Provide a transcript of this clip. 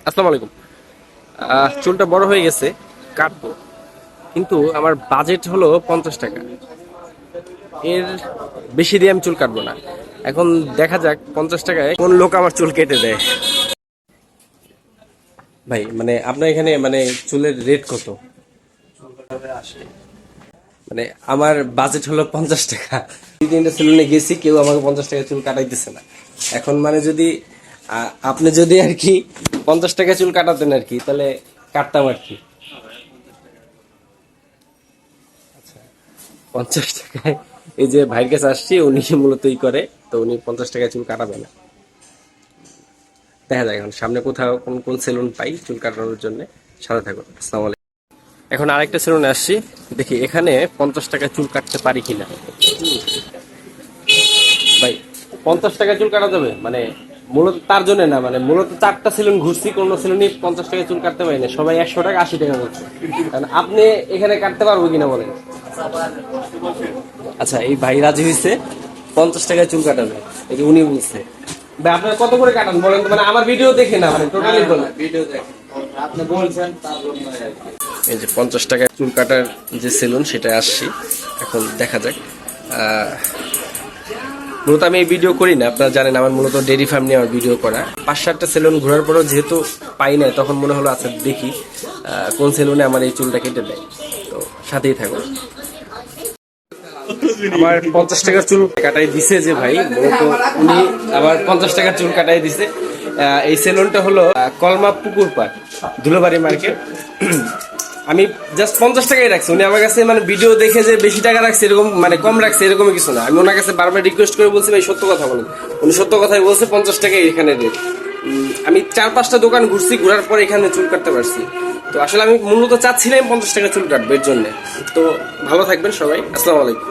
আসসালামু আলাইকুম। চুলটা বড় হয়ে গেছে, কাটবো, কিন্তু আমার বাজেট হলো 50 টাকা। এর বেশি দিয়ে আমি চুল কাটবো না। এখন দেখা যাক 50 টাকায় কোন লোক আমার চুল কেটে দেয়। ভাই মানে আপনার এখানে মানে চুলের রেট কত? মানে আমার বাজেট হলো 50 টাকা। 2-3টা সেলুনে গেছি, কেউ আমাকে 50 টাকা চুল কাটাইতেছে না। এখন মানে যদি আপনি যদি আর কি 50 টাকা চুল কাটাতেন আর কি, তাহলে কাটতাম আর কি। 50 টাকায় এই যে ভাইয়ের কাছে আসছি, উনি মূলত ই করে, তো উনি 50 টাকায় চুল কাটাবে না। দেখা যায় এখন সামনে কোথাও কোন কোন সেলুন পাই চুল কাটানোর জন্য। সাথে থাকুন। আসসালামু আলাইকুম। এখন আরেকটা সেলুনে আসছি, দেখি এখানে 50 টাকায় চুল কাটতে পারি কিনা। ভাই 50 টাকায় চুল কাটা যাবে মানে মূলত তার জন্য না, মানে মূলত 4টা সেলুন ঘুরছি, কোন সেলুনই 50 টাকায় চুল কাটতে পারি না, সবাই 100 টাকা 80 টাকা বলছে। কারণ আপনি এখানে কাটতে পারবো কিনা বলেন। আচ্ছা, এই ভাই রাজি হয়েছে 50 টাকায় চুল কাটাবে, এই যে উনি বলছে। ভাই আপনারা কত করে কাটান বলেন তো, মানে আমার ভিডিও দেখে না, মানে টোটালি বলেন। ভিডিও দেখেন, আপনি বলছেন তার জন্য আর কি। এই যে 50 টাকায় চুল কাটার যে সেলুন, সেটা আসছি, এখন দেখা যাক। মূলত আমি এই ভিডিও করি না, আপনারা জানেন আমার মূলত ডেইরি ফার্ম নিয়ে আমার ভিডিও করা। 5-7টা সেলুন ঘোরার পরেও যেহেতু পাই না, তখন মনে হলো আচ্ছা দেখি কোন সেলুনে আমার এই চুলটা কেটে দেয়। তো সাথেই থাকো। আমার 50 টাকার চুল কাটাই দিছে যে ভাই, মূলত উনি আবার 50 টাকার চুল কাটাই দিছে। এই সেলুনটা হলো কলমা পুকুর পাড়, ধুলোবাড়ি মার্কেট। আমি জাস্ট 50 টাকাই রাখছি, উনি আমার কাছে মানে ভিডিও দেখে যে বেশি টাকা রাখছে এরকম, মানে কম রাখছে এরকম কিছু না। আমি ওনার কাছে বারবার রিকোয়েস্ট করে বলছি ভাই সত্য কথা বলেন, উনি সত্য কথাই বলছে, 50 টাকাই এখানে রেট। আমি 4-5টা দোকান ঘুরছি, ঘোরার পর এখানে চুল কাটতে পারছি। তো আসলে আমি মূলত চাচ্ছিলাম 50 টাকা চুল কাটবো এর জন্য। তো ভালো থাকবেন সবাই, আসসালামু আলাইকুম।